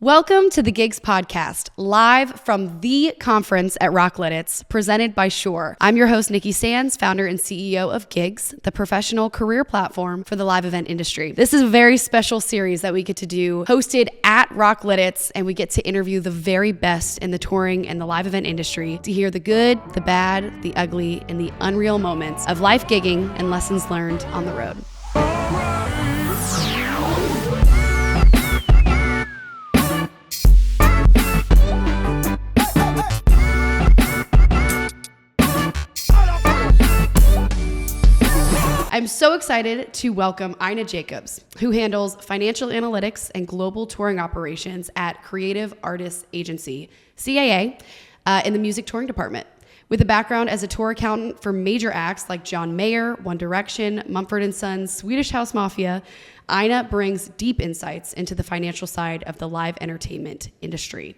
Welcome to the Gigs Podcast, live from the conference at Lititz, presented by Shure. I'm your host, Nikki Sanz, founder and CEO of Gigs, the professional career platform for the live event industry. This is a very special series that we get to do, hosted at Lititz, and we get to interview the very best in the touring and the live event industry to hear the good, the bad, the ugly, and the unreal moments of life gigging and lessons learned on the road. I'm so excited to welcome Ina Jacobs, who handles financial analytics and global touring operations at Creative Artists Agency, CAA, in the music touring department. With a background as a tour accountant for major acts like John Mayer, One Direction, Mumford Sons, Swedish House Mafia, Ina brings deep insights into the financial side of the live entertainment industry.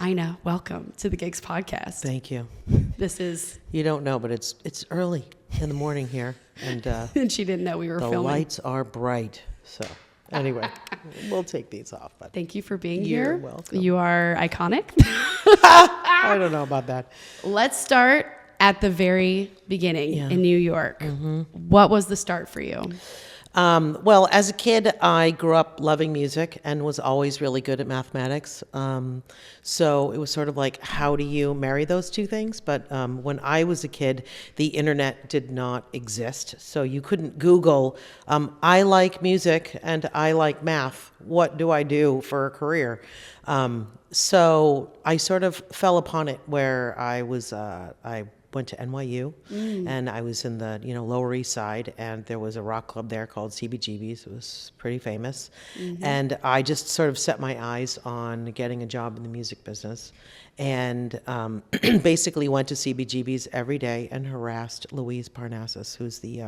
Ina, welcome to the Gigs Podcast. Thank you. This is... You don't know, but it's early in the morning here. And, and she didn't know we were filming. The lights are bright. So anyway, we'll take these off. But thank you for being here. You're welcome. You are iconic. I don't know about that. Let's start at the very beginning in New York. Mm-hmm. What was the start for you? Well, as a kid, I grew up loving music and was always really good at mathematics. So it was sort of like, how do you marry those two things? But when I was a kid, the internet did not exist. So you couldn't Google, I like music and I like math. What do I do for a career? So I sort of fell upon it where I went to NYU and I was in the Lower East Side, and there was a rock club there called CBGB's. It was pretty famous. Mm-hmm. And I just sort of set my eyes on getting a job in the music business, and basically went to CBGB's every day and harassed Louise Parnassus, who's the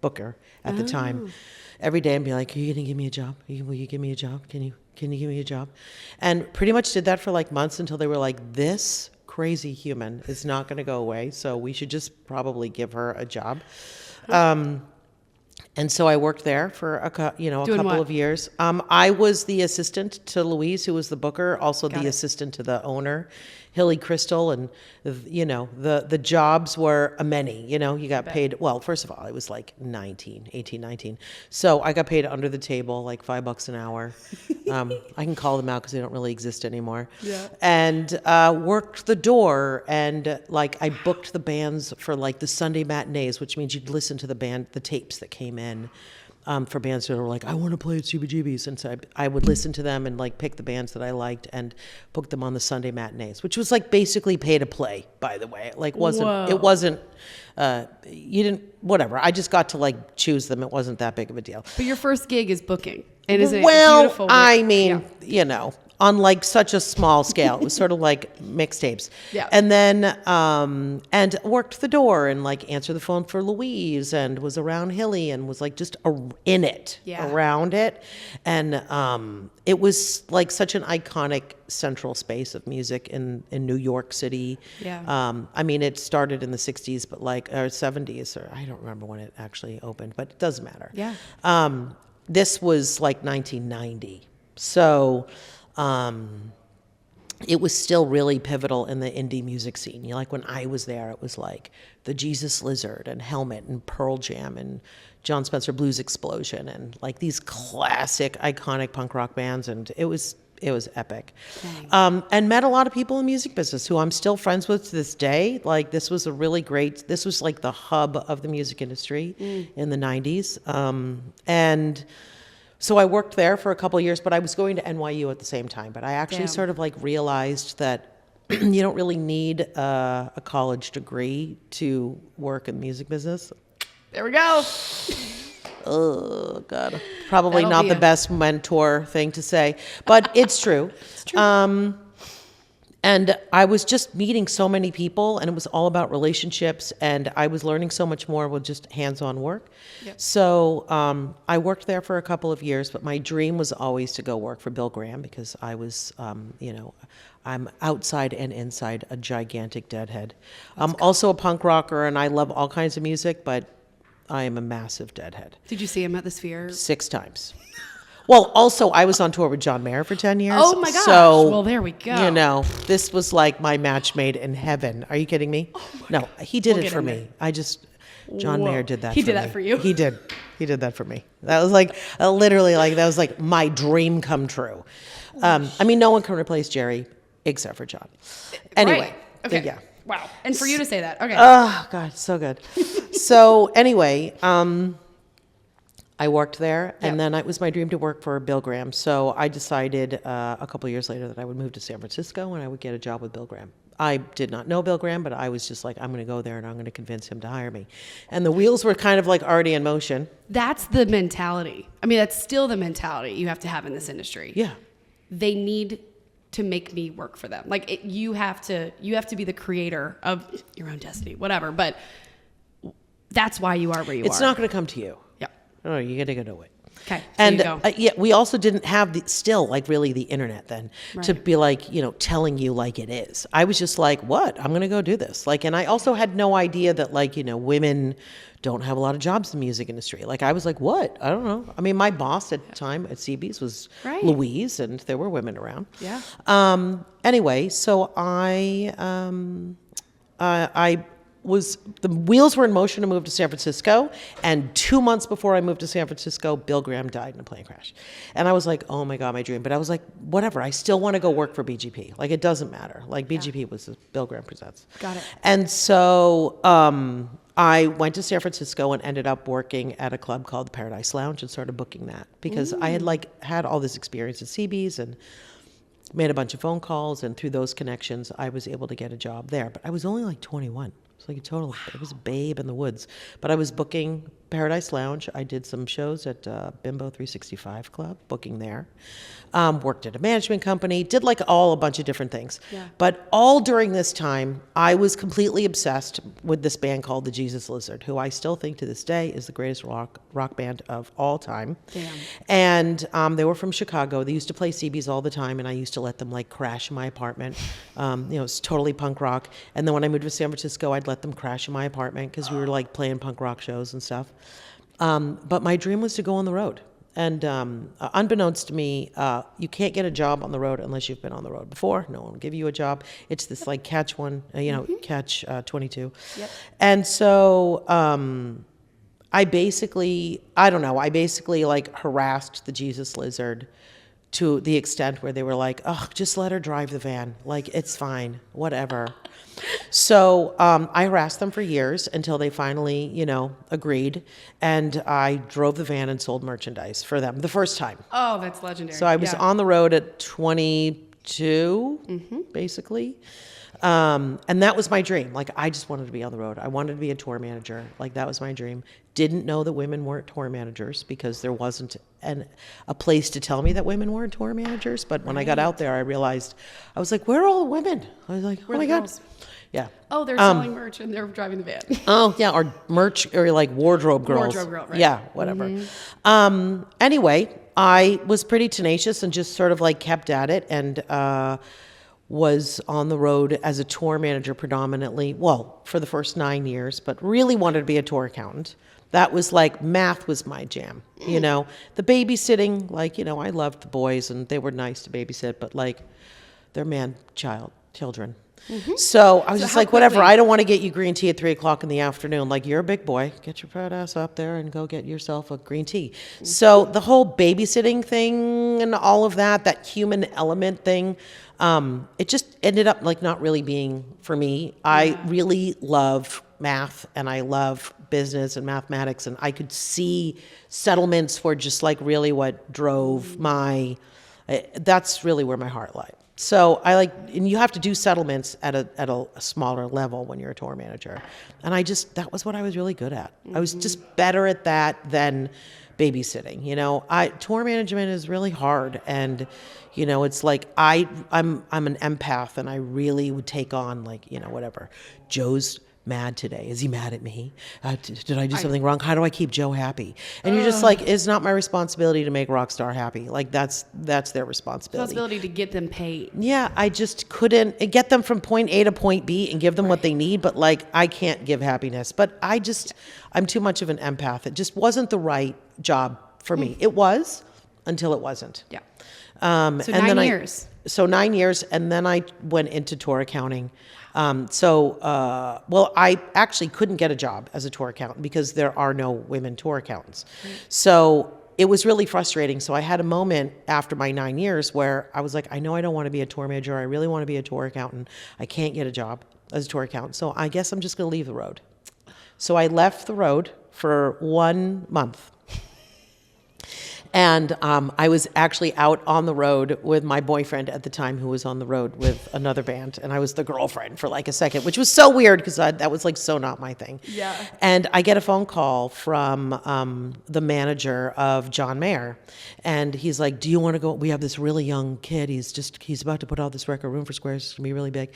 booker at the time, every day, and be like, are you going to give me a job? Will you give me a job? Can you give me a job? And pretty much did that for like months until they were like, this crazy human is not going to go away, so we should just probably give her a job. And so I worked there for a couple of years. I was the assistant to Louise, who was the booker, also the assistant to the owner, Hilly Crystal, and the jobs were a many. You got paid. Well, first of all, I was like 18, 19. So I got paid under the table, like $5 an hour. I can call them out because they don't really exist anymore. Yeah. And worked the door, and like I booked the bands for like the Sunday matinees, which means you'd listen to the tapes that came in. For bands that were like, I want to play at CBGB's. And so I would listen to them and like pick the bands that I liked and book them on the Sunday matinees, which was like basically pay to play, by the way. Like you didn't, whatever. I just got to like choose them. It wasn't that big of a deal. But your first gig is booking. And is it beautiful? I mean, on like such a small scale. It was sort of like mixtapes. Yeah. And then, and worked the door and like answered the phone for Louise and was around Hilly and was like just in it, around it. And it was like such an iconic central space of music in New York City. Yeah. I mean, it started in the 60s, but like, or 70s, or I don't remember when it actually opened, but it doesn't matter. Yeah. This was like 1990. So, it was still really pivotal in the indie music scene. Like when I was there, it was like the Jesus Lizard and Helmet and Pearl Jam and John Spencer Blues Explosion and like these classic iconic punk rock bands, and it was epic. And met a lot of people in the music business who I'm still friends with to this day. Like this was this was like the hub of the music industry in the 90s. And so I worked there for a couple of years, but I was going to NYU at the same time. But I actually sort of like realized that you don't really need a college degree to work in the music business. There we go. Oh, God. Probably not the best mentor thing to say, but it's true. It's true. And I was just meeting so many people, and it was all about relationships, and I was learning so much more with just hands-on work. Yep. So I worked there for a couple of years, but my dream was always to go work for Bill Graham because I was, I'm outside and inside a gigantic Deadhead. I'm also a punk rocker, and I love all kinds of music, but I am a massive Deadhead. Did you see him at the Sphere? 6 times. Well, also, I was on tour with John Mayer for 10 years. Oh my gosh. So, Well, there we go. You know, this was like my match made in heaven. Are you kidding me? No, he did it for me. John Whoa. Mayer did that He for did me. that for you? He did. He did that for me. That was like, literally, like, that was like my dream come true. I mean, no one can replace Jerry except for John. Anyway. Right. Okay. Yeah. Wow. And for you to say that. Okay. Oh, God, so good. So, anyway, I worked there, and then it was my dream to work for Bill Graham. So I decided a couple years later that I would move to San Francisco and I would get a job with Bill Graham. I did not know Bill Graham, but I was just like, I'm going to go there and I'm going to convince him to hire me. And the wheels were kind of like already in motion. That's the mentality. I mean, that's still the mentality you have to have in this industry. Yeah. They need to make me work for them. Like you have to be the creator of your own destiny, whatever. But that's why you are where you are. It's not going to come to you. Yeah. No, you got to go do it. Okay. And you go. yeah, we also didn't have really the internet then to be like, telling you like it is. I was just like, what? I'm going to go do this. Like, and I also had no idea that like, women don't have a lot of jobs in the music industry. Like, I was like, what? I don't know. I mean, my boss at the time at CB's was Louise, and there were women around. Yeah. Anyway, so the wheels were in motion to move to San Francisco, and 2 months before I moved to San Francisco, Bill Graham died in a plane crash. And I was like, oh my God, my dream. But I was like, whatever, I still want to go work for BGP. Like, it doesn't matter. Like, BGP was Bill Graham Presents. Got it. And so I went to San Francisco and ended up working at a club called the Paradise Lounge and started booking that because I had had all this experience at CB's and made a bunch of phone calls, and through those connections, I was able to get a job there. But I was only like 21. It's like it was a babe in the woods. But I was booking Paradise Lounge. I did some shows at Bimbo 365 Club, booking there. Worked at a management company, did like a bunch of different things. Yeah. But all during this time, I was completely obsessed with this band called the Jesus Lizard, who I still think to this day is the greatest rock band of all time. Damn. And they were from Chicago. They used to play CB's all the time, and I used to let them like crash in my apartment. It's totally punk rock. And then when I moved to San Francisco, I'd let them crash in my apartment because we were like playing punk rock shows and stuff. But my dream was to go on the road. And unbeknownst to me, you can't get a job on the road unless you've been on the road before. No one will give you a job. It's this like catch 22. Yep. And so I basically like harassed the Jesus Lizard to the extent where they were like, oh, just let her drive the van. Like, it's fine, whatever. So I harassed them for years until they finally, agreed. And I drove the van and sold merchandise for them the first time. Oh, that's legendary. So I was on the road at 22, basically. And that was my dream. Like, I just wanted to be on the road. I wanted to be a tour manager. Like, that was my dream. Didn't know that women weren't tour managers because there wasn't a place to tell me that women weren't tour managers. But when I got out there, I realized, I was like, where are all the women? I was like, oh my God. Yeah. Oh, they're selling merch and they're driving the van. Oh, yeah, or merch, or like wardrobe girls. Wardrobe girl, right. Yeah, whatever. Anyway, I was pretty tenacious and just sort of like kept at it, and was on the road as a tour manager predominantly, well, for the first 9 years, but really wanted to be a tour accountant. That was like, math was my jam, The babysitting, like, I loved the boys and they were nice to babysit, but like, they're children. So I was just like, whatever, I don't want to get you green tea at 3:00 in the afternoon. Like, you're a big boy, get your proud ass up there and go get yourself a green tea. So the whole babysitting thing and all of that human element thing, it just ended up like not really being for me. I really love math and I love business and mathematics, and I could see settlements were just like really what drove that's really where my heart lied. So and you have to do settlements at a smaller level when you're a tour manager. And that was what I was really good at. I was just better at that than babysitting. Tour management is really hard, and it's like I'm an empath, and I really would take on like, whatever. Joe's mad today. Is he mad at me? Did I do something wrong? How do I keep Joe happy? And you're just like, it's not my responsibility to make Rockstar happy. Like, that's their responsibility to get them paid. Yeah, I just couldn't get them from point A to point B and give them what they need, but like, I can't give happiness. But I'm too much of an empath. It just wasn't the right job for me. It was. until it wasn't. Yeah. So and 9 years. So 9 years, and then I went into tour accounting. I actually couldn't get a job as a tour accountant because there are no women tour accountants. Right. So it was really frustrating. So I had a moment after my 9 years where I was like, I know I don't want to be a tour manager. I really want to be a tour accountant. I can't get a job as a tour accountant. So I guess I'm just going to leave the road. So I left the road for 1 month. And I was actually out on the road with my boyfriend at the time, who was on the road with another band. And I was the girlfriend for like a second, which was so weird because that was like so not my thing. Yeah. And I get a phone call from the manager of John Mayer. And he's like, do you want to go? We have this really young kid. He's about to put out this record, Room for Squares. It's going to be really big.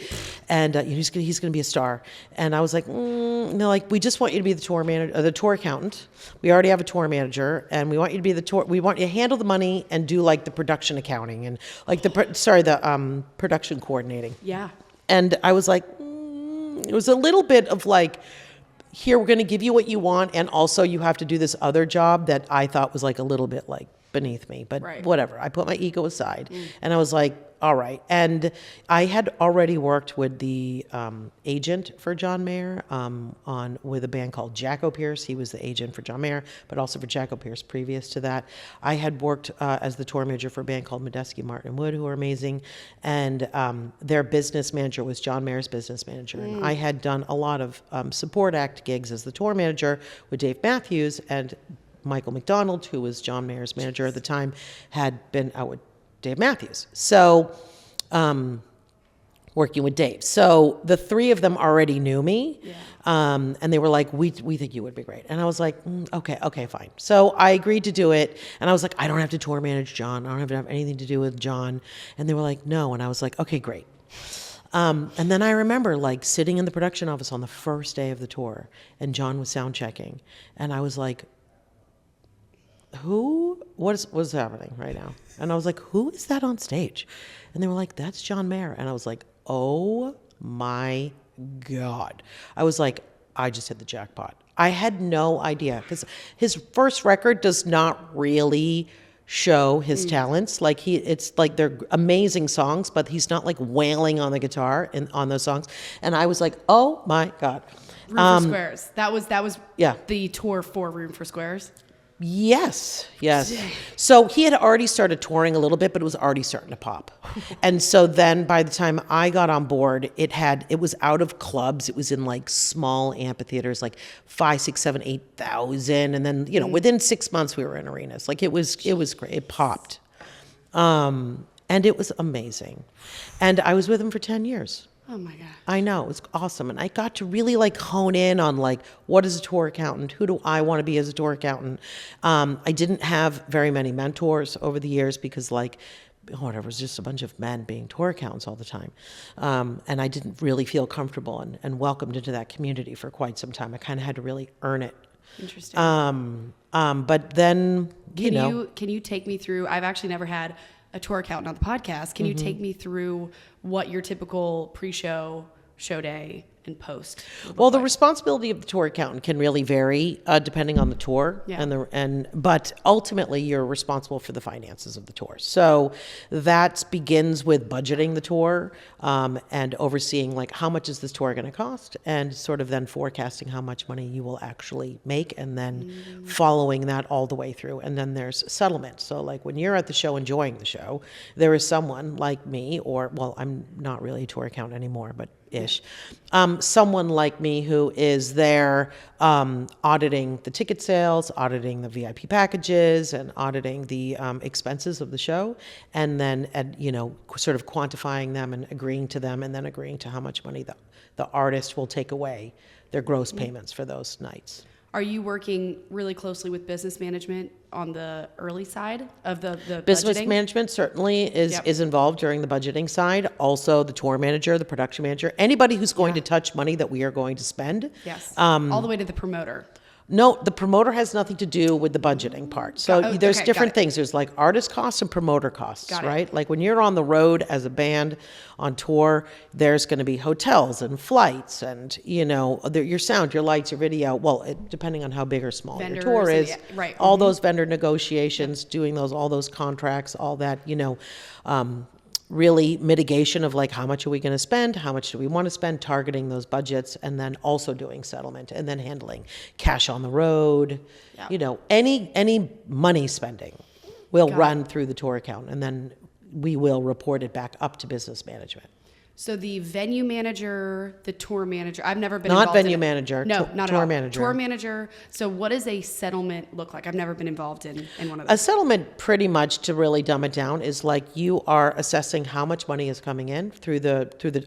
And he's going to be a star. And I was like, and they're like, we just want you to be the tour manager, the tour accountant. We already have a tour manager. And we want you to be we want you to handle the money and do like the production accounting and like the production coordinating. Yeah. And I was like, it was a little bit of like, here, we're going to give you what you want. And also you have to do this other job that I thought was like a little bit like beneath me, but whatever. I put my ego aside and I was like, all right. And I had already worked with the agent for John Mayer with a band called Jacko Pierce. He was the agent for John Mayer, but also for Jacko Pierce previous to that. I had worked as the tour manager for a band called Medeski, Martin and Wood, who are amazing. And their business manager was John Mayer's business manager. And I had done a lot of support act gigs as the tour manager with Dave Matthews, and Michael McDonald, who was John Mayer's manager at the time, had been out with Dave Matthews. So, working with Dave. So the three of them already knew me. Yeah. And they were like, we think you would be great. And I was like, okay, fine. So I agreed to do it. And I was like, I don't have to tour manage John. I don't have to have anything to do with John. And they were like, no. And I was like, okay, great. And then I remember like sitting in the production office on the first day of the tour, and John was sound checking. And I was like, what is happening right now? And I was like, who is that on stage? And they were like, that's John Mayer. And I was like, oh my God. I was like, I just hit the jackpot. I had no idea, because his first record does not really show his talents. Like it's like they're amazing songs, but he's not like wailing on the guitar on those songs. And I was like, oh my God. Room for Squares. That was yeah. the tour for Room for Squares. Yes. So he had already started touring a little bit, but it was already starting to pop. And so then by the time I got on board, it was out of clubs. It was in like small amphitheaters, like 5, 6, 7, 8,000. And then, within 6 months we were in arenas. Like it was great. It popped. And it was amazing. And I was with him for 10 years. Oh my God. I know, it was awesome. And I got to really like hone in on like, what is a tour accountant? Who do I want to be as a tour accountant? I didn't have very many mentors over the years because like, whatever, it was just a bunch of men being tour accountants all the time. And I didn't really feel comfortable and welcomed into that community for quite some time. I kind of had to really earn it. Interesting. But then, Can you take me through, I've actually never had a tour accountant on the podcast. Can you take me through what your typical pre-show, show day, and post? Well, the responsibility of the tour accountant can really vary depending on the tour, but ultimately you're responsible for the finances of the tour. So that begins with budgeting the tour and overseeing like how much is this tour going to cost, and sort of then forecasting how much money you will actually make, and then following that all the way through. And then there's settlement. So like when you're at the show enjoying the show, there is someone like me, or well, I'm not really a tour accountant anymore, but ish. Someone like me who is there auditing the ticket sales, auditing the VIP packages, and auditing the expenses of the show, and then sort of quantifying them and agreeing to them, and then agreeing to how much money the artist will take away their gross payments for those nights. Are you working really closely with business management on the early side of the business budgeting? Management certainly is involved during the budgeting side. Also, the tour manager, the production manager, anybody who's going to touch money that we are going to spend. Yes, all the way to the promoter. No, the promoter has nothing to do with the budgeting part. So there's okay, different got it. things. There's like artist costs and promoter costs, Got it. right? Like when you're on the road as a band on tour, there's going to be hotels and flights and, your sound, your lights, your video. Well, depending on how big or small Vendors your tour and is. right. All those vendor negotiations, doing all those contracts, all that, really mitigation of like how much are we going to spend, how much do we want to spend, targeting those budgets, and then also doing settlement and then handling cash on the road. Yeah. Any money spending will run through the tour account, and then we will report it back up to business management. So the venue manager, the tour manager, I've never been Not involved venue in it. manager, No, not tour at all. manager. Tour manager. So what does a settlement look like? I've never been involved in one of A those. settlement, pretty much, to really dumb it down, is like you are assessing how much money is coming in through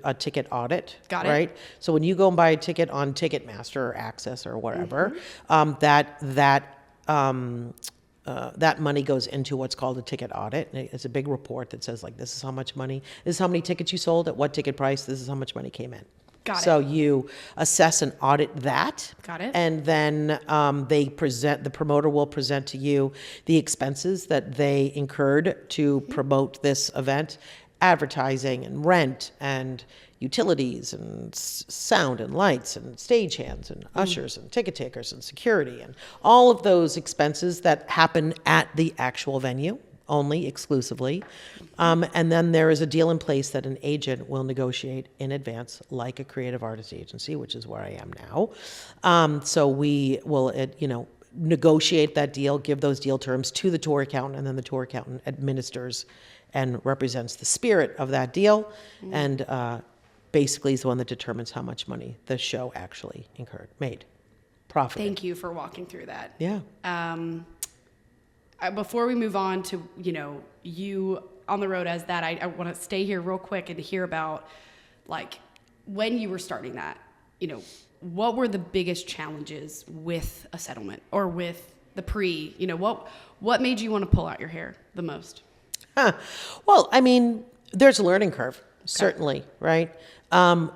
a ticket audit. Got it. Right. So when you go and buy a ticket on Ticketmaster or Access or whatever, that money goes into what's called a ticket audit. It's a big report that says like, this is how much money, this is how many tickets you sold at what ticket price, this is how much money came in. Got it. So you assess and audit that. Got it. And then the promoter will present to you the expenses that they incurred to promote this event, advertising and rent and utilities and sound and lights and stagehands and ushers and ticket takers and security and all of those expenses that happen at the actual venue only, exclusively. And then there is a deal in place that an agent will negotiate in advance, like a creative artist agency, which is where I am now. So we will, negotiate that deal, give those deal terms to the tour accountant, and then the tour accountant administers and represents the spirit of that deal, and basically is the one that determines how much money the show actually made, profited. Thank you for walking through that. Yeah. Before we move on to, you on the road as that, I want to stay here real quick and hear about, like, when you were starting that, what were the biggest challenges with a settlement or with the what made you want to pull out your hair the most? Well, I mean, there's a learning curve, certainly, right?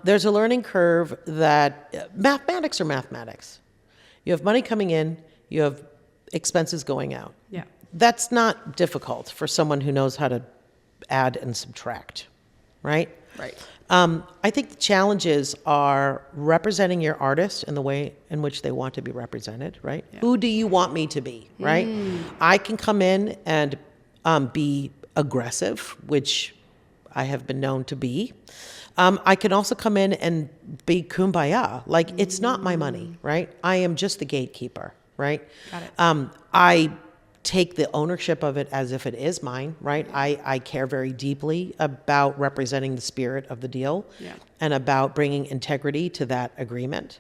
There's a learning curve that mathematics are mathematics. You have money coming in, you have expenses going out. Yeah. That's not difficult for someone who knows how to add and subtract, right? Right. I think the challenges are representing your artist in the way in which they want to be represented, right? Yeah. Who do you want me to be, right? I can come in and be aggressive, which I have been known to be. I can also come in and be kumbaya. Like, it's not my money, right? I am just the gatekeeper, right? Got it. I take the ownership of it as if it is mine, right? I care very deeply about representing the spirit of the deal and about bringing integrity to that agreement.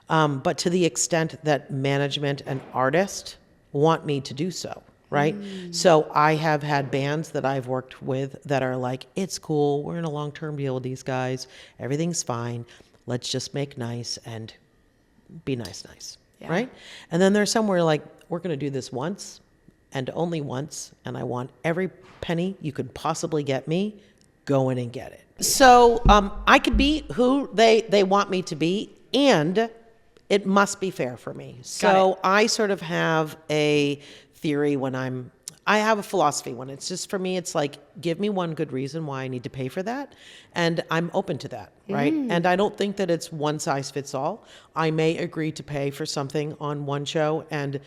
But to the extent that management and artist want me to do so, right? So I have had bands that I've worked with that are like, it's cool, we're in a long-term deal with these guys, everything's fine, let's just make nice and be nice, right? And then there's somewhere like, we're gonna do this once and only once, and I want every penny you could possibly get me, go in and get it. So I could be who they want me to be, and it must be fair for me. So I sort of have a theory I have a philosophy when it's just, for me, it's like, give me one good reason why I need to pay for that, and I'm open to that, right? And I don't think that it's one size fits all. I may agree to pay for something on one show and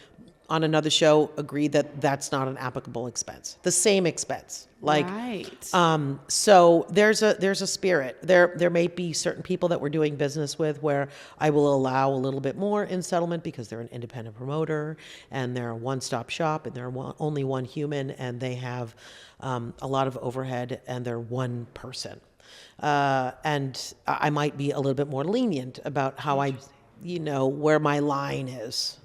on another show agree that that's not an applicable expense, the same expense. Like, right. So there's a spirit. There may be certain people that we're doing business with where I will allow a little bit more in settlement because they're an independent promoter and they're a one-stop shop and they're only one human and they have a lot of overhead and they're one person. And I might be a little bit more lenient about how where my line is.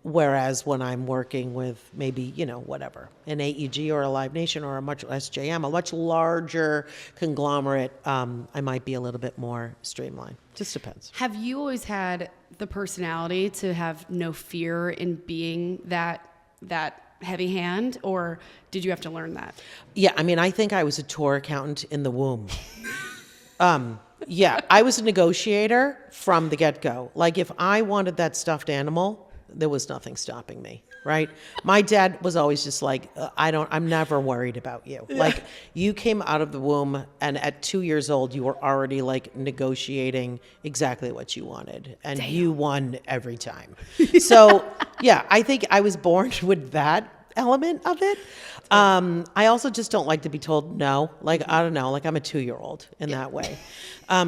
Whereas when I'm working with maybe, whatever, an AEG or a Live Nation or a much SJM, a much larger conglomerate, I might be a little bit more streamlined. Just depends. Have you always had the personality to have no fear in being that heavy hand, or did you have to learn that? Yeah, I mean, I think I was a tour accountant in the womb. Yeah, I was a negotiator from the get-go. Like, if I wanted that stuffed animal, there was nothing stopping me, right? My dad was always just like, I'm never worried about you. Yeah. Like, you came out of the womb, and at 2 years old, you were already, like, negotiating exactly what you wanted. And you won every time. So, yeah, I think I was born with that element of it. I also just don't like to be told no. Like, I don't know, like I'm a 2-year-old in that way.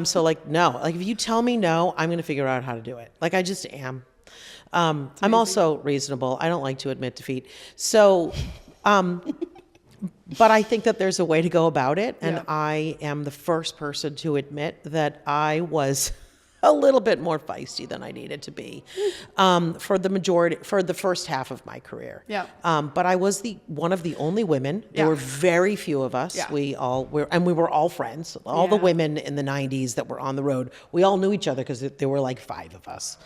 So like, no, like if you tell me no, I'm going to figure out how to do it. Like, I just am. I'm also reasonable. I don't like to admit defeat. So, but I think that there's a way to go about it. And I am the first person to admit that I was a little bit more feisty than I needed to be for the first half of my career. Yeah. But I was one of the only women. There were very few of us. Yeah. We were all friends. All the women in the 90s that were on the road, we all knew each other because there were like 5 of us.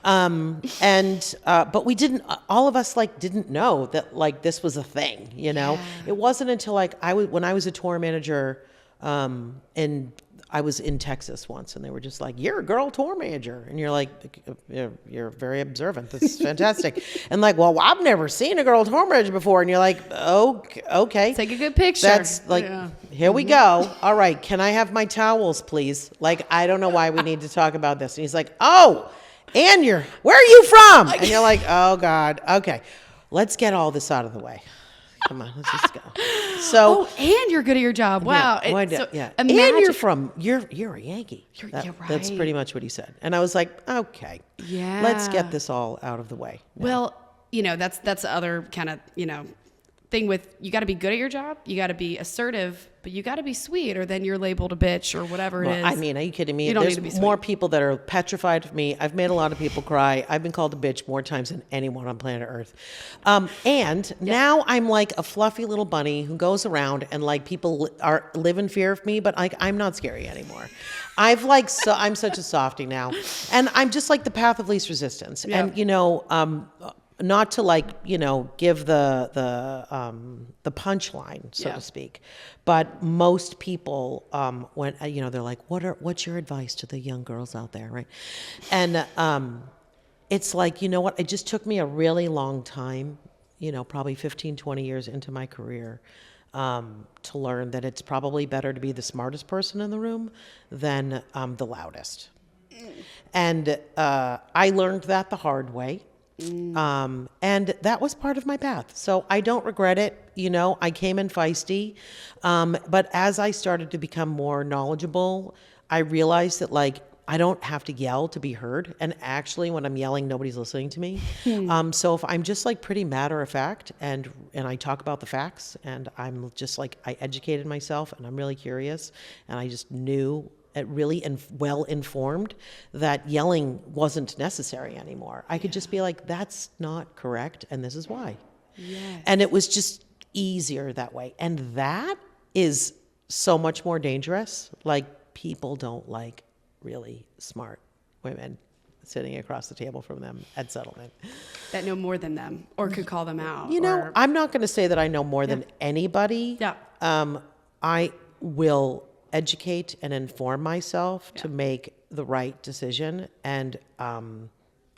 But we didn't, all of us like didn't know that like this was a thing, you know? Yeah. It wasn't until like when I was a tour manager I was in Texas once, and they were just like, "You're a girl tour manager," and you're like, "You're very observant. This is fantastic." And like, "Well, I've never seen a girl tour manager before," and you're like, "Okay, take a good picture." That's like, here we go. All right, can I have my towels, please? Like, I don't know why we need to talk about this. And he's like, "Oh, and where are you from?" And you're like, "Oh God, okay, let's get all this out of the way. Come on, let's just go." So, and you're good at your job. Wow. Yeah. And you're a Yankee. Right. That's pretty much what he said. And I was like, okay, let's get this all out of the way. now. Well, that's the other kind of, thing with, you got to be good at your job. You got to be assertive, but you got to be sweet, or then you're labeled a bitch or whatever it is. I mean, are you kidding me? You don't need to be There's sweet. more people that are petrified of me. I've made a lot of people cry. I've been called a bitch more times than anyone on planet Earth. Now I'm like a fluffy little bunny who goes around and like people live in fear of me, but like I'm not scary anymore. I'm such a softie now, and I'm just like the path of least resistance. Yeah. And not to like give the punchline, so to speak, but most people when they're like, what's your advice to the young girls out there, right? And it's like, it just took me a really long time, probably 15, 20 years into my career, to learn that it's probably better to be the smartest person in the room than the loudest. And I learned that the hard way. And that was part of my path. So I don't regret it. I came in feisty. But as I started to become more knowledgeable, I realized that like, I don't have to yell to be heard. And actually when I'm yelling, nobody's listening to me. So if I'm just like pretty matter of fact and I talk about the facts, and I'm just like, I educated myself and I'm really curious, and I just knew really well informed that yelling wasn't necessary anymore. I could just be like, that's not correct, and this is why. Yes. And it was just easier that way. And that is so much more dangerous. Like, people don't like really smart women sitting across the table from them at settlement. That know more than them or could call them out. I'm not going to say that I know more than anybody. Yeah. I will educate and inform myself to make the right decision, and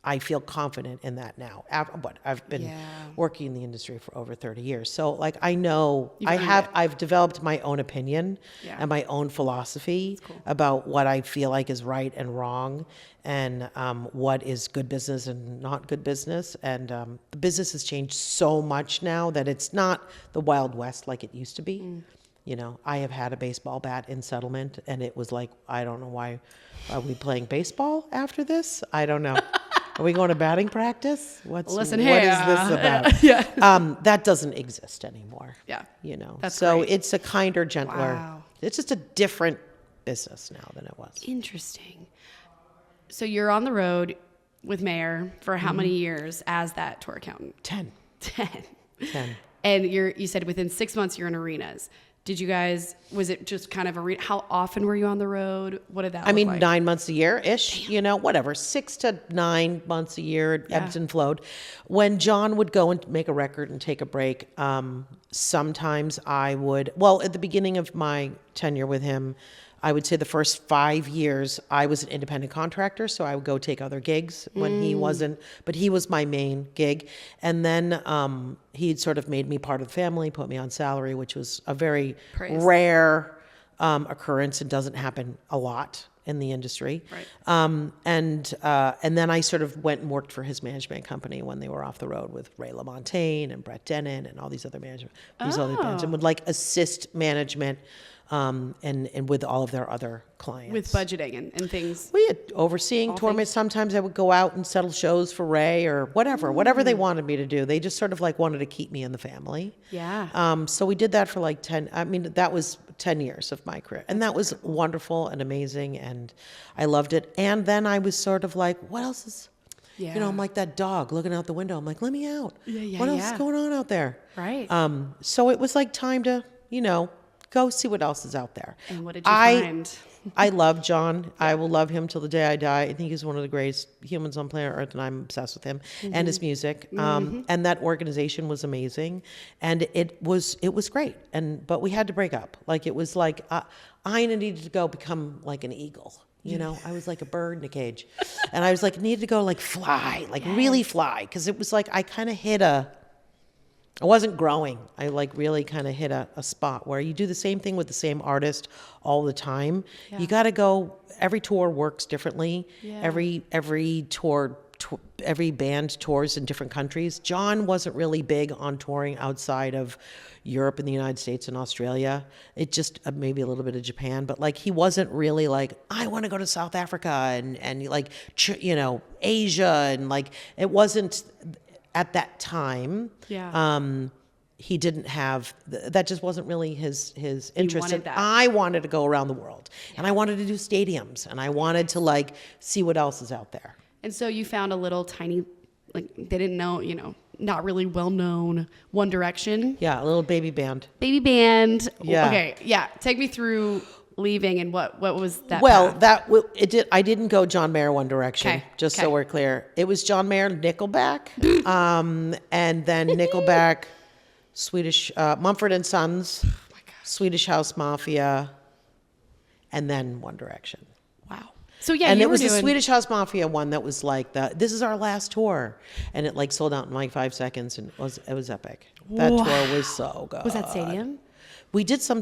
I feel confident in that now. I've been working in the industry for over 30 years, so like I know I've developed my own opinion and my own philosophy about what I feel like is right and wrong, and what is good business and not good business. And the business has changed so much now that it's not the Wild West like it used to be. I have had a baseball bat in settlement, and it was like, I don't know why. Are we playing baseball after this? I don't know. Are we going to batting practice? What is this about? That doesn't exist anymore. Yeah. That's so great. It's a kinder, gentler. Wow. It's just a different business now than it was. Interesting. So you're on the road with Mayor for how many years as that tour accountant? 10. 10. And you said within 6 months you're in arenas. Did you guys, was it just kind of how often were you on the road? What did that look like? 9 months a year-ish, whatever, 6 to 9 months a year, it ebbs and flowed. When John would go and make a record and take a break, sometimes I would, at the beginning of my tenure with him, I would say the first 5 years, I was an independent contractor, so I would go take other gigs when he wasn't, but he was my main gig. And then he'd sort of made me part of the family, put me on salary, which was a very rare occurrence and doesn't happen a lot in the industry. Right. And then I sort of went and worked for his management company when they were off the road with Ray LaMontagne and Brett Dennen and all these other other bands, and would like assist management and with all of their other clients. With budgeting and things. Well, yeah, overseeing tour. Sometimes I would go out and settle shows for Ray or whatever they wanted me to do. They just sort of like wanted to keep me in the family. Yeah. So we did that for like that was 10 years of my career. And that was wonderful and amazing. And I loved it. And then I was sort of like, what else is, I'm like that dog looking out the window. I'm like, let me out. What else is going on out there? Right. So it was like time to, go see what else is out there. And what did you find? I love John. I will love him till the day I die. I think he's one of the greatest humans on planet Earth, and I'm obsessed with him and his music. And that organization was amazing, and it was great. But we had to break up. Like it was like I needed to go become like an eagle. I was like a bird in a cage, and I was like needed to go like fly, like really fly, because it was like I kind of hit I wasn't growing. I like really kind of hit a spot where you do the same thing with the same artist all the time. Yeah. You got to go. Every tour works differently. Yeah. Every tour, every band tours in different countries. John wasn't really big on touring outside of Europe and the United States and Australia. It just maybe a little bit of Japan, but like he wasn't really like I want to go to South Africa and like Asia and like it wasn't. At that time, he didn't have that. Just wasn't really his interest. And I wanted to go around the world, and I wanted to do stadiums, and I wanted to like see what else is out there. And so you found a little tiny, like they didn't know, not really well known One Direction. Yeah, a little baby band. Yeah. Okay. Yeah. Take me through leaving and what was that? Well, path? it did. I didn't go John Mayer One Direction. Okay. So we're clear. It was John Mayer Nickelback, and then Nickelback, Swedish Mumford Sons, Swedish House Mafia, and then One Direction. Wow. So yeah, and it was the Swedish House Mafia one that was like this is our last tour, and it like sold out in like 5 seconds, and it was epic. That tour was so good. Was that stadium? We did some.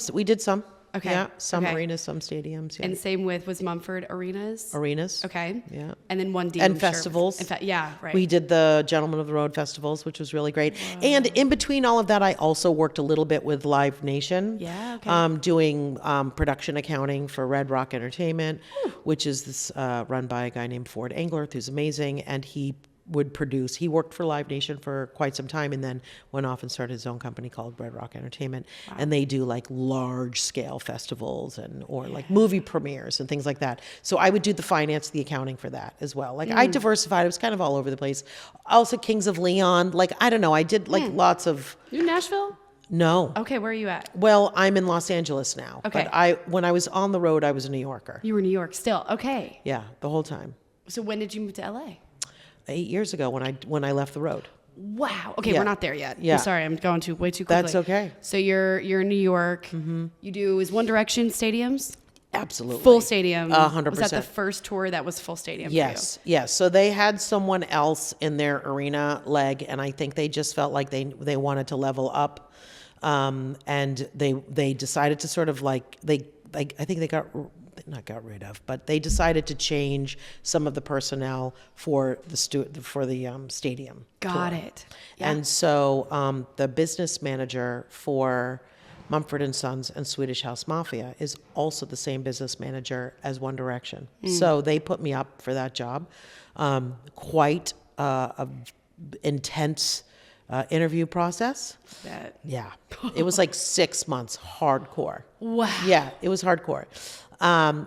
Okay. Yeah, some arenas, some stadiums. Yeah. And same was Mumford Arenas? Okay. Yeah. And then one D. And festivals. Yeah, right. We did the Gentlemen of the Road festivals, which was really great. Whoa. And in between all of that, I also worked a little bit with Live Nation. Yeah, okay. Doing production accounting for Red Rock Entertainment, which is this run by a guy named Ford Englerth, who's amazing. And he worked for Live Nation for quite some time and then went off and started his own company called Red Rock Entertainment. Wow. And they do like large scale festivals or like movie premieres and things like that. So I would do the finance, the accounting for that as well. Like I diversified. It was kind of all over the place. Also Kings of Leon. Like, I don't know. I did like lots of. You in Nashville? No. Okay, where are you at? Well, I'm in Los Angeles now. Okay. But when I was on the road, I was a New Yorker. You were in New York still. Okay. Yeah, the whole time. So when did you move to LA? 8 years ago when I left the road. Wow. Okay, we're not there yet. Yeah. I'm sorry, I'm going way too quickly. That's okay. So you're in New York. Mm-hmm. You do is One Direction stadiums? Absolutely. Full stadium. 100%. Was that the first tour that was full stadium? Yes. For you? Yes. So they had someone else in their arena leg, and I think they just felt like they wanted to level up, and they decided to sort of like I think they not got rid of, but they decided to change some of the personnel for the stadium. Got tour. it. Yeah. And so the business manager for Mumford Sons and Swedish House Mafia is also the same business manager as One Direction. So they put me up for that job. Quite a intense interview process. Yeah. It was like 6 months, hardcore. Wow. Yeah, it was hardcore.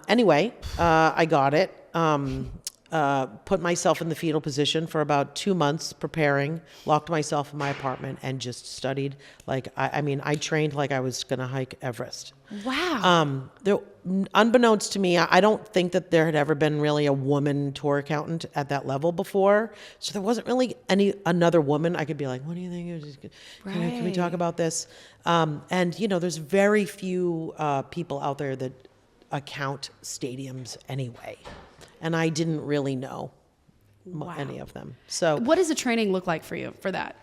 Anyway, I got it. Put myself in the fetal position for about 2 months preparing, locked myself in my apartment and just studied. Like, I trained like I was going to hike Everest. Wow. Unbeknownst to me, I don't think that there had ever been really a woman tour accountant at that level before. So there wasn't really another woman I could be like, what do you think? Can we talk about this? And, there's very few people out there that account stadiums anyway. And I didn't really know Wow. any of them. So What does the training look like for you for that?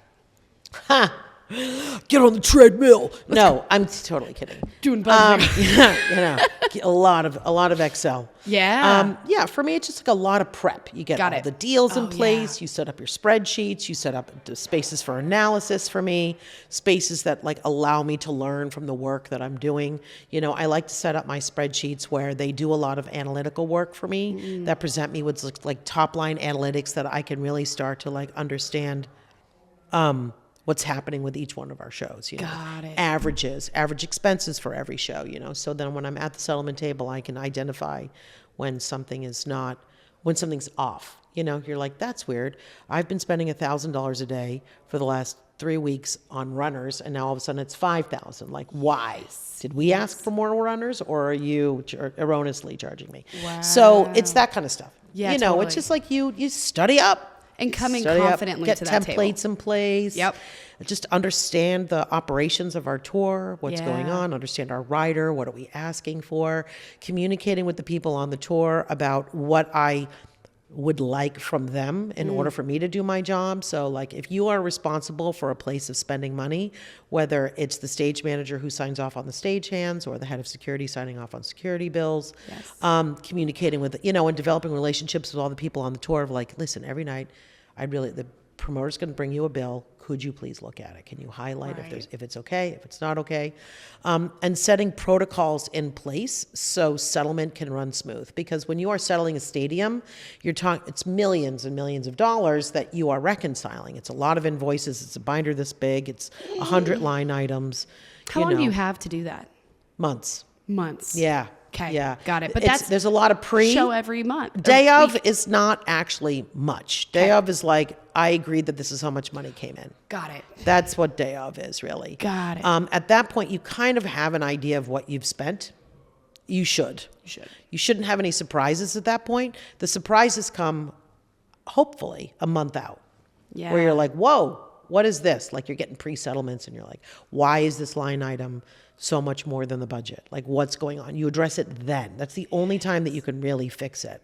get on the treadmill. No, I'm totally kidding. Doing buzzing. A lot of Excel. Yeah. Yeah, for me, it's just like a lot of prep. You get Got all it. the deals in Oh, place. yeah. You set up your spreadsheets. You set up the spaces for analysis for me, spaces that like allow me to learn from the work that I'm doing. I like to set up my spreadsheets where they do a lot of analytical work for me that present me with like top line analytics that I can really start to like understand what's happening with each one of our shows, Got it. average expenses for every show, so then when I'm at the settlement table, I can identify when something's off, you're like, that's weird. I've been spending $1,000 a day for the last 3 weeks on runners, and now all of a sudden it's 5,000. Like, why? Did we ask for more runners, or are you erroneously charging me? Wow. So it's that kind of stuff. Yeah, totally. It's just like you study up. And coming Study up, confidently get to that table. templates in place. Yep. Just understand the operations of our tour, what's going Yeah. on, understand our rider, what are we asking for, communicating with the people on the tour about what I would like from them in order for me to do my job. So like if you are responsible for a place of spending money, whether it's the stage manager who signs off on the stagehands or the head of security signing off on security bills, Yes. communicating with, and developing relationships with all the people on the tour of like, listen, every night the promoter's going to bring you a bill. Could you please look at it? Can you highlight Right. if it's okay, if it's not okay? And setting protocols in place so settlement can run smooth. Because when you are settling a stadium, it's millions and millions of dollars that you are reconciling. It's a lot of invoices. It's a binder this big. It's 100 line items. How long do you have to do that? Months. Months. Yeah. Okay. Yeah. Got it. But there's a lot of show every month. or Day of week. is not actually much. Day of is like, I agreed that this is how much money came in. Got it. That's what day of is really. Got it. At that point, you kind of have an idea of what you've spent. You should. You shouldn't have any surprises at that point. The surprises come, hopefully, a month out. Yeah. Where you're like, whoa, what is this? Like you're getting pre-settlements and you're like, why is this line item so much more than the budget? Like what's going on? You address it then. That's the only time that you can really fix it.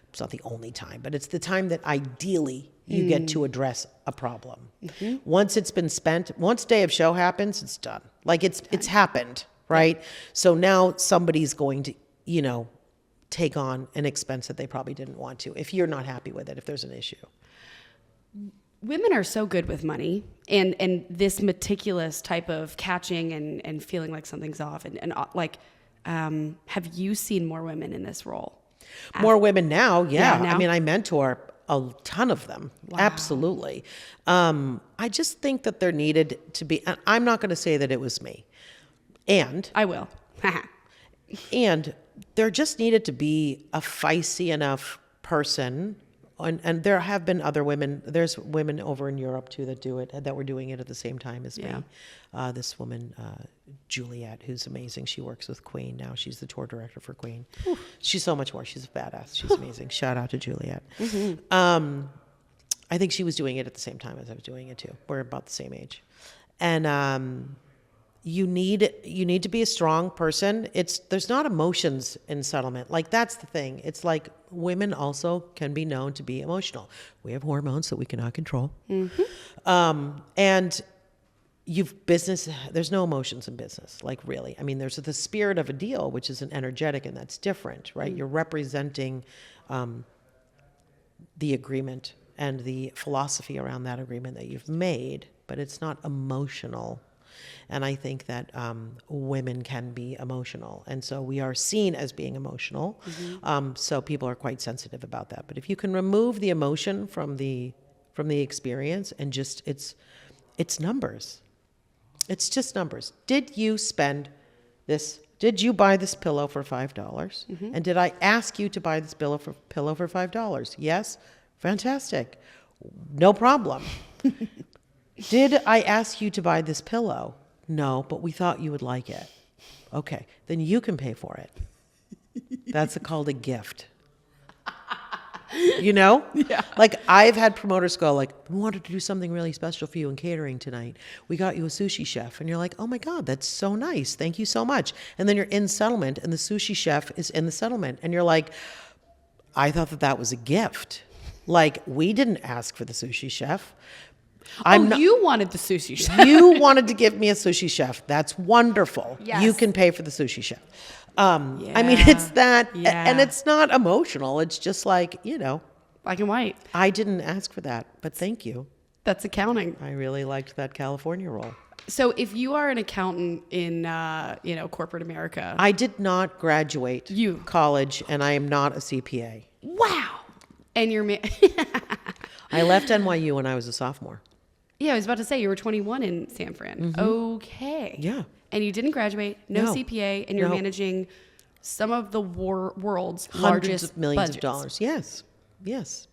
It's not the only time, but it's the time that ideally you get to address a problem. Once it's been spent, once day of show happens, it's done. Like it's happened, right? So now somebody's going to, take on an expense that they probably didn't want to, if you're not happy with it, if there's an issue. Women are so good with money and this meticulous type of catching and feeling like something's off and have you seen more women in this role? More women now, yeah. Yeah, now? I mean, I mentor a ton of them. Wow. Absolutely. I just think that there needed to be, and I'm not going to say that it was me. And I will. And there just needed to be a feisty enough person, and there have been other women. There's women over in Europe too that do it, that were doing it at the same time as Yeah. me. This woman, Juliet, who's amazing. She works with Queen now. She's the tour director for Queen. She's so much more. She's a badass. She's amazing. Shout out to Juliet. I think she was doing it at the same time as I was doing it too. We're about the same age, and you need to be a strong person. There's not emotions in settlement. Like that's the thing. It's like women also can be known to be emotional. We have hormones that we cannot control. And there's no emotions in business, like really. I mean, there's the spirit of a deal, which is an energetic, and that's different, right? You're representing the agreement and the philosophy around that agreement that you've made, but it's not emotional. And I think that women can be emotional. And so we are seen as being emotional. So people are quite sensitive about that. But if you can remove the emotion from the experience and just, it's numbers. It's just numbers. Did you spend this? Did you buy this pillow for $5? And did I ask you to buy this pillow for $5? Yes? Fantastic. No problem. Did I ask you to buy this pillow? No, but we thought you would like it. Okay, then you can pay for it. That's called a gift. you know? Yeah. Like I've had promoters go like, we wanted to do something really special for you in catering tonight. We got you a sushi chef. And you're like, oh my God, that's so nice. Thank you so much. And then you're in settlement and the sushi chef is in the settlement. And you're like, I thought that was a gift. Like we didn't ask for the sushi chef. You wanted the sushi chef. You wanted to give me a sushi chef. That's wonderful. Yes. You can pay for the sushi chef. I mean, it's that, and it's not emotional. It's just like, you know. Black and white. I didn't ask for that, but thank you. That's accounting. I really liked that California role. So if you are an accountant in, corporate America. I did not graduate college, and I am not a CPA. Wow. And you're... I left NYU when I was a sophomore. Yeah, I was about to say, you were 21 in San Fran. Mm-hmm. Okay. Yeah. And you didn't graduate, no CPA, and you're managing some of the world's Hundreds largest of millions budgets. of dollars. Yes. Yes.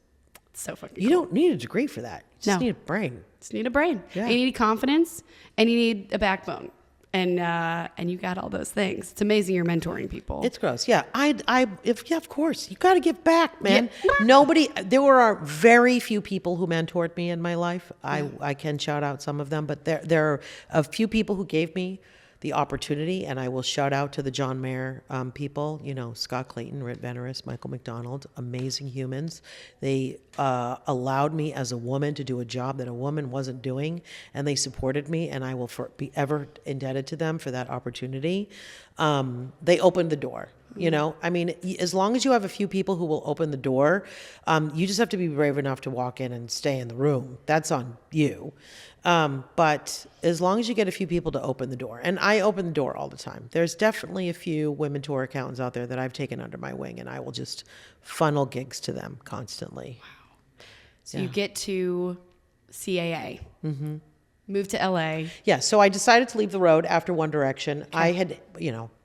It's so fucking You cool. don't need a degree for that. You just need a brain. Just need a brain. Yeah. And you need confidence, and you need a backbone. And you got all those things. It's amazing you're mentoring people. It's gross. Yeah. Of course. You got to give back, man. Yeah. There were very few people who mentored me in my life. I can shout out some of them, but there are a few people who gave me the opportunity, and I will shout out to the John Mayer people, Scott Clayton, Rit Veneris, Michael McDonald, amazing humans. They allowed me as a woman to do a job that a woman wasn't doing, and they supported me, and I will be ever indebted to them for that opportunity. They opened the door. I mean, as long as you have a few people who will open the door, you just have to be brave enough to walk in and stay in the room. That's on you. But as long as you get a few people to open the door, and I open the door all the time. There's definitely a few women tour accountants out there that I've taken under my wing, and I will just funnel gigs to them constantly. Wow. So you get to CAA, move to LA. Yeah. So I decided to leave the road after One Direction. Okay. I had,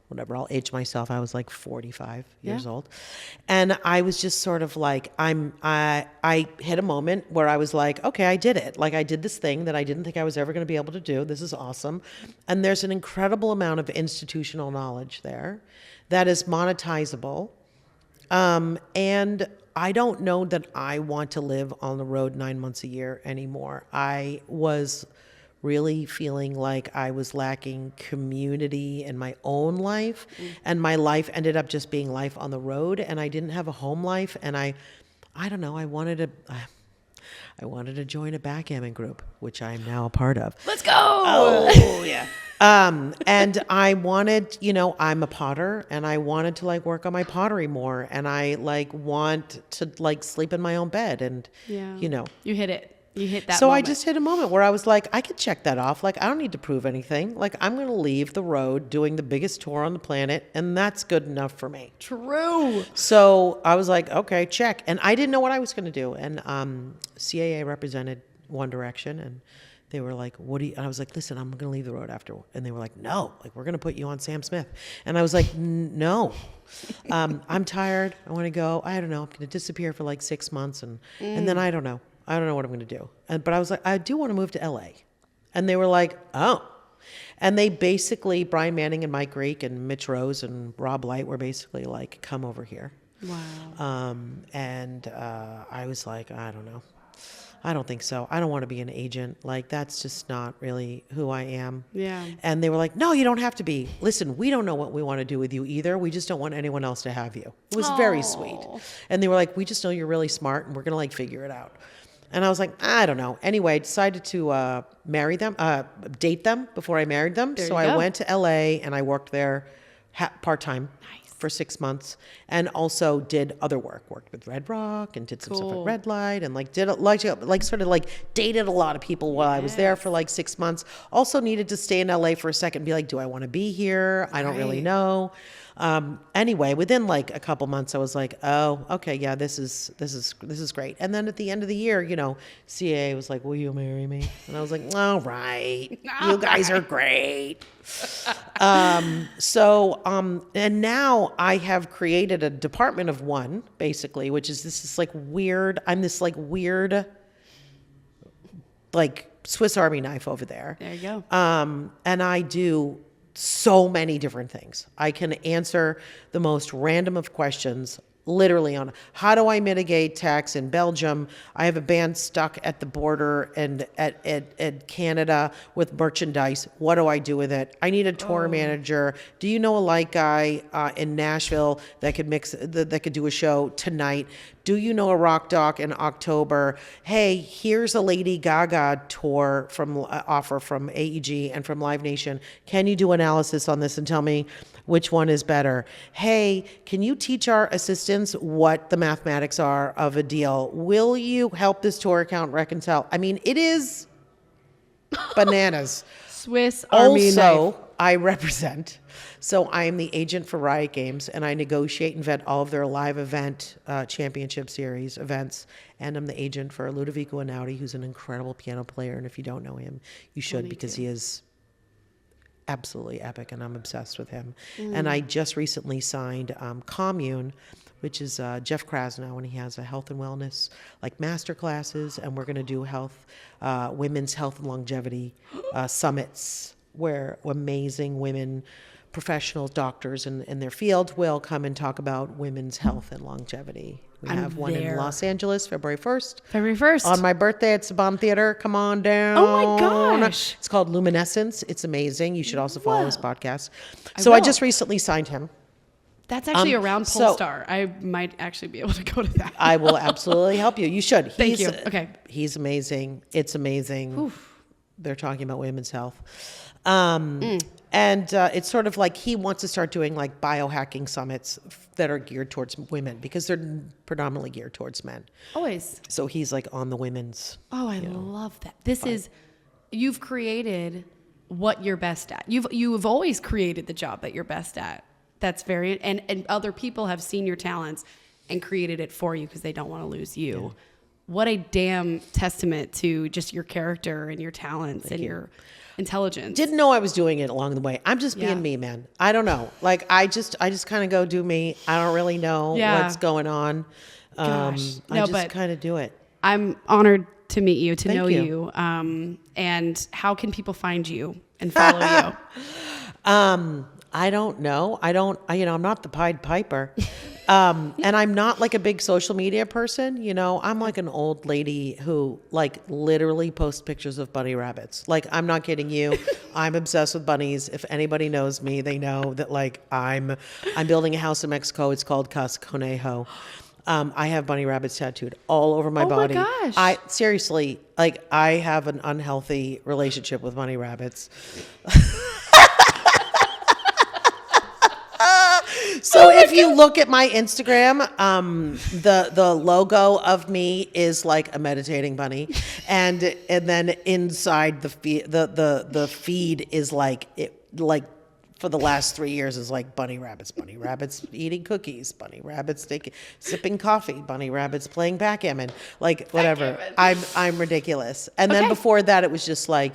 whatever, I'll age myself. I was like 45 years old. And I was just sort of like, I hit a moment where I was like, okay, I did it. Like I did this thing that I didn't think I was ever going to be able to do. This is awesome. And there's an incredible amount of institutional knowledge there that is monetizable. And I don't know that I want to live on the road 9 months a year anymore. I was really feeling like I was lacking community in my own life, and my life ended up just being life on the road, and I didn't have a home life, and I don't know, I wanted to join a backgammon group, which I'm now a part of. Let's go! Oh, yeah. And I wanted, I'm a potter, and I wanted to work on my pottery more, and I want to sleep in my own bed, and You hit it. You hit that So moment. I just hit a moment where I was like, I could check that off. I don't need to prove anything. I'm going to leave the road doing the biggest tour on the planet, and that's good enough for me. True. So I was like, okay, check. And I didn't know what I was going to do. And CAA represented One Direction, and they were like, and I was like, listen, I'm going to leave the road after. And they were like, no, we're going to put you on Sam Smith. And I was like, no. I'm tired. I want to go. I don't know. I'm going to disappear for 6 months, and then I don't know. I don't know what I'm going to do. But I was like, I do want to move to LA. And they were like, oh. And they basically, Brian Manning and Mike Greek and Mitch Rose and Rob Light were basically like, come over here. Wow. And I was like, I don't know. I don't think so. I don't want to be an agent. That's just not really who I am. Yeah. And they were like, no, you don't have to be. Listen, we don't know what we want to do with you either. We just don't want anyone else to have you. It was very sweet. And they were like, we just know you're really smart, and we're going to figure it out. And I was like, I don't know. Anyway, I decided to marry them, date them before I married them. So I went to LA and I worked there part-time for 6 months, and also did other work. Worked with Red Rock and did some stuff at Red Light, and did dated a lot of people while I was there for 6 months. Also needed to stay in LA for a second and be like, do I want to be here? I don't really know. Anyway, within a couple months, I was like, oh, okay, yeah, this is great. And then at the end of the year, CAA was like, will you marry me? And I was like, all right, you guys are great. And now I have created a department of one, basically, which is this weird, I'm this weird, Swiss Army knife over there. There you go. And I do so many different things. I can answer the most random of questions literally on how do I mitigate tax in Belgium? I have a band stuck at the border and at Canada with merchandise. What do I do with it? I need a tour manager. Do you know a light guy in Nashville that could that could do a show tonight? Do you know a rock doc in October? Hey, here's a Lady Gaga tour offer from AEG and from Live Nation. Can you do analysis on this and tell me which one is better? Hey, can you teach our assistants what the mathematics are of a deal? Will you help this tour account reconcile? I mean, it is bananas. Swiss Army knife. Also, I represent. So I am the agent for Riot Games, and I negotiate and vet all of their live event championship series events. And I'm the agent for Ludovico Einaudi, who's an incredible piano player. And if you don't know him, you should, because he is absolutely epic, and I'm obsessed with him. And I just recently signed Commune, which is Jeff Krasnow, and he has a health and wellness like master classes, and we're going to do women's health and longevity summits where amazing women professionals, doctors in their field will come and talk about women's health and longevity. We have one in Los Angeles, February 1st. February 1st. On my birthday at Saban Theater. Come on down. Oh my gosh. It's called Luminescence. It's amazing. You should also follow his podcast. I just recently signed him. That's actually around Polestar. I might actually be able to go to that. I will absolutely help you. You should. Thank you. Okay. He's amazing. It's amazing. Oof. They're talking about women's health. And it's sort of like he wants to start doing like biohacking summits that are geared towards women, because they're predominantly geared towards men. Always. So he's like on the women's. Oh, I love that. You've created what you're best at. You've always created the job that you're best at. That's and other people have seen your talents and created it for you because they don't want to lose you. Yeah. What a damn testament to just your character and your talents and your intelligence. Didn't know I was doing it along the way. I'm just being me, man. I don't know. Like I just kind of go do me. I don't really know what's going on. I just kind of do it. I'm honored to meet you, to know you. And how can people find you and follow you? I don't know. I'm not the Pied Piper. And I'm not like a big social media person. I'm like an old lady who like literally posts pictures of bunny rabbits. Like, I'm not kidding you. I'm obsessed with bunnies. If anybody knows me, they know that like I'm building a house in Mexico. It's called Casa Conejo. I have bunny rabbits tattooed all over my body. Oh my gosh. I seriously, like, I have an unhealthy relationship with bunny rabbits. So if you look at my Instagram, the logo of me is like a meditating bunny, and then inside the feed is like for the last 3 years is like bunny rabbits eating cookies, bunny rabbits sipping coffee, bunny rabbits playing backgammon, like whatever. I'm ridiculous. And then before that, it was just like,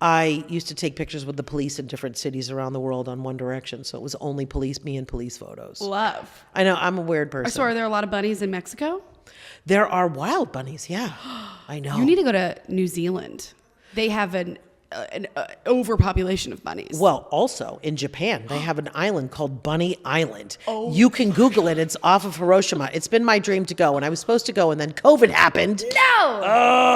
I used to take pictures with the police in different cities around the world on One Direction. So it was only me and police photos. Love. I know, I'm a weird person. So are there a lot of bunnies in Mexico? There are wild bunnies, yeah. I know. You need to go to New Zealand. They have an overpopulation of bunnies. Well, also in Japan, they have an island called Bunny Island. Oh. You can Google it. It's off of Hiroshima. It's been my dream to go, and I was supposed to go, and then COVID happened. No!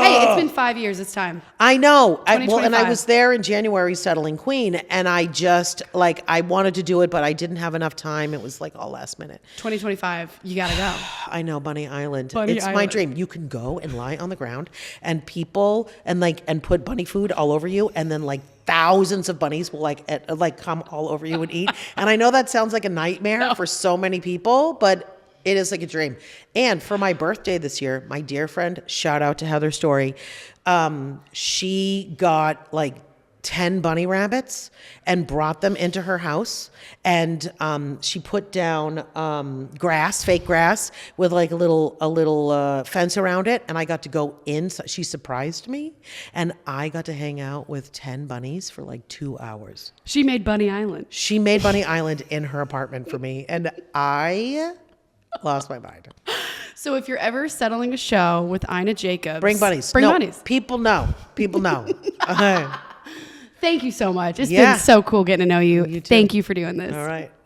Hey, it's been 5 years. It's time. I know. And I was there in January settling Queen, and I just, like, I wanted to do it, but I didn't have enough time. It was, like, all last minute. 2025, you gotta go. I know, Bunny Island. It's my dream. You can go and lie on the ground, and people, and put bunny food all over you, and then like thousands of bunnies will like come all over you and eat. And I know that sounds like a nightmare for so many people, but it is like a dream. And for my birthday this year, my dear friend, shout out to Heather Story, she got like 10 bunny rabbits and brought them into her house, and she put down fake grass with like a little fence around it, and I got to go in. She surprised me, and I got to hang out with 10 bunnies for like 2 hours. She made Bunny Island. She made Bunny Island in her apartment for me, and I lost my mind. So if you're ever settling a show with Ina Jacobs, bring bunnies. Bunnies. People know. Thank you so much. It's been so cool getting to know you. You too. Thank you for doing this. All right.